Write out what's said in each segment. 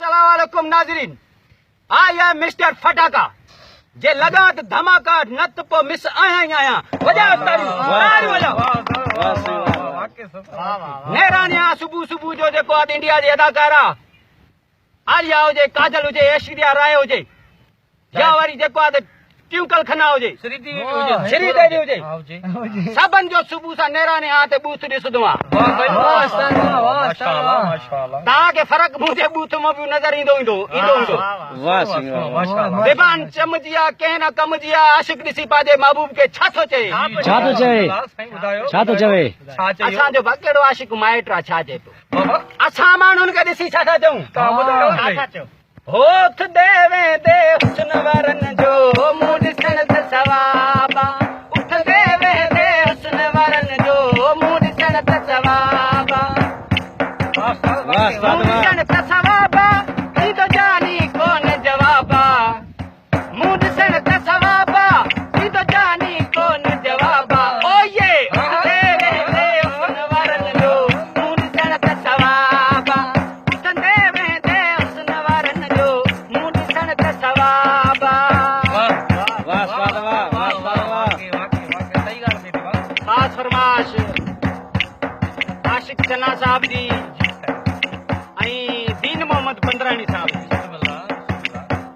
अस्सलामुअलैकुम नाज़रीन, I am mister फटाका जे लगात धमाका नत पो मिस आया वजह तारी नेरानिया सुबह सुबह जो जेको आज इंडिया जे अदाकारा आलिया हुजे, काजल हुजे, ऐश्वर्या राय हुजे, या वरी जेको आज ट्विंकल खन्ना हुजे, श्रीदेवी हुजे, सबन जो सुबह सा नेराने हाथ बूथ ॾिसदो आ। ताके फर्क मुझे बूथ में भी नजर इंदो ज़बान चमजिया के ना कमजिया आशिक ॾिसी पाजे महबूब के छा तो चए असां जो बकेड़ो आशिक माइट छा चए तो असां माण्हुनि खे ॾिसी छा था चऊं होठ देवे दे हुस्न वारन जो मुंह ॾिसण त सवाबा उठ देवे दे हुस्न वारन जो मुंह ॾिसण त सवाबा मुंह ॾिसण त सवाबा ई तो जानी कोन जवाबा मुंह ॾिसण त सवाबा ई तो जानी कोन जवाबा ओ ये उठ देवे दे हुस्न वारन जो मुंह ॾिसण त सवाबा उठ देवे दे हुस्न वारन जो मुंह ॾिसण त सवाबा। खास फरमाश आशिक चन्ना साहब जी दीन मोहम्मद पंद्रानी साहब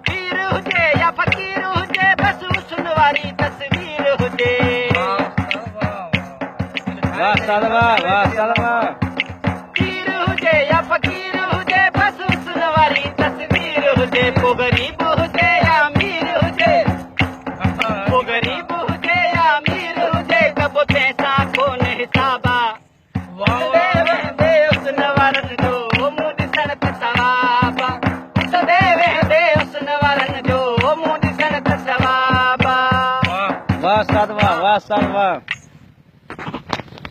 पीर हुजे या फकीर हुजे बस हुस्न वारी तस्वीर हुजे पीर हुजे या फकीर हुजे बस हुस्न वारी तस्वीर हुजे को गरीब हुजे या अमीर हुजे को गरीब हुजे या अमीर हुजे कबो पैसा कोन हिसाबा वाह साधवा वाह साधवा।